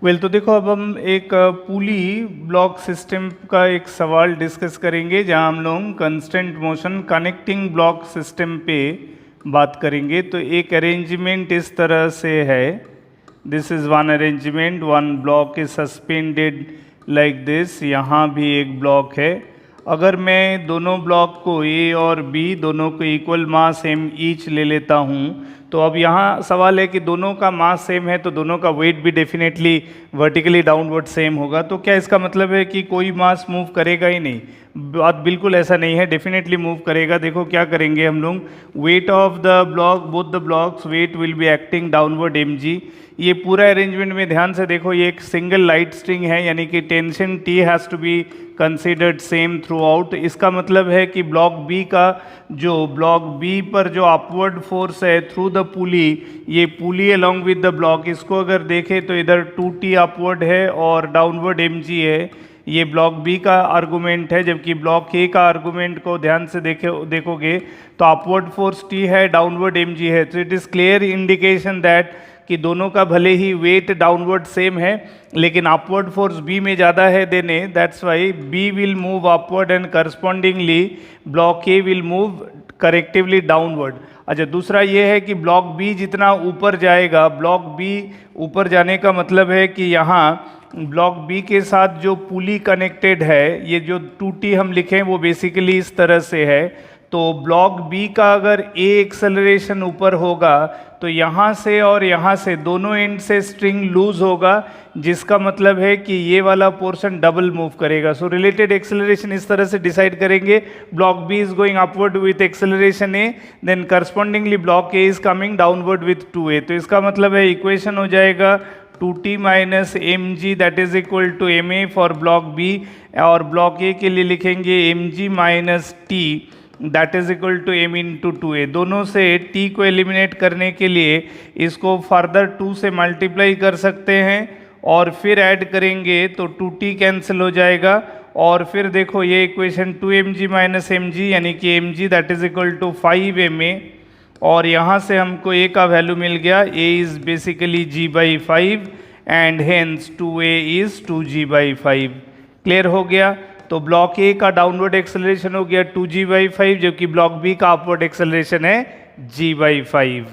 तो देखो अब हम एक पुली ब्लॉक सिस्टम का एक सवाल डिस्कस करेंगे जहां हम लोग constant motion connecting block system पे बात करेंगे। तो एक अरेंजमेंट इस तरह से है, this is one arrangement, one block is suspended like this. यहाँ भी एक ब्लॉक है। अगर मैं दोनों ब्लॉक को ए और बी दोनों को इक्वल मास एम ईच ले लेता हूँ, तो अब यहाँ सवाल है कि दोनों का मास सेम है तो दोनों का वेट भी डेफिनेटली वर्टिकली डाउनवर्ड सेम होगा। तो क्या इसका मतलब है कि कोई मास मूव करेगा ही नहीं? बात बिल्कुल ऐसा नहीं है, डेफिनेटली मूव करेगा। देखो क्या करेंगे हम लोग, weight of the block, both the blocks weight will be acting downward mg। ये पूरा अरेंजमेंट में ध्यान से देखो, ये एक सिंगल लाइट स्ट्रिंग है, यानी कि tension T has to be considered same throughout. इसका मतलब है कि ब्लॉक बी पर जो अपवर्ड फोर्स है थ्रू द पुली, ये pulley along with the block, इसको अगर देखें तो इधर 2T अपवर्ड है और डाउनवर्ड mg है। ये ब्लॉक बी का आर्गूमेंट है, जबकि ब्लॉक ए का आर्गूमेंट को ध्यान से देखोगे तो अपवर्ड फोर्स T है, डाउनवर्ड mg है। तो it is clear indication that कि दोनों का भले ही वेट डाउनवर्ड सेम है लेकिन अपवर्ड फोर्स बी में ज़्यादा है than A, that's why B will move upward and correspondingly block A will move correctively downward. अच्छा, दूसरा ये है कि ब्लॉक बी जितना ऊपर जाएगा, ब्लॉक बी ऊपर जाने का मतलब है कि यहाँ ब्लॉक बी के साथ जो पुली कनेक्टेड है, ये जो 2T हम लिखें वो बेसिकली इस तरह से है। तो ब्लॉक बी का अगर ए एक्सेलरेशन ऊपर होगा तो यहाँ से और यहाँ से दोनों एंड से स्ट्रिंग लूज होगा, जिसका मतलब है कि ये वाला पोर्शन डबल मूव करेगा। सो रिलेटेड एक्सेलरेशन इस तरह से डिसाइड करेंगे, block B is going upward with acceleration a, then correspondingly block A is coming downward with 2a। तो इसका मतलब है इक्वेशन हो जाएगा 2T minus mg that is equal to ma for block B, और ब्लॉक ए के लिए लिखेंगे mg minus T that is equal to m into 2a। दोनों से t को एलिमिनेट करने के लिए इसको फर्दर 2 से मल्टीप्लाई कर सकते हैं और फिर ऐड करेंगे तो 2t कैंसिल हो जाएगा। और फिर देखो ये इक्वेशन 2mg माइनस mg यानी कि mg that is equal to 5ma, और यहाँ से हमको a का वैल्यू मिल गया, a is basically g/5 and hence 2a is 2g/5। Clear हो गया? तो ब्लॉक ए का डाउनवर्ड एक्सेलरेशन हो गया 2g/5, जबकि ब्लॉक बी का अपवर्ड एक्सेलरेशन है g/5।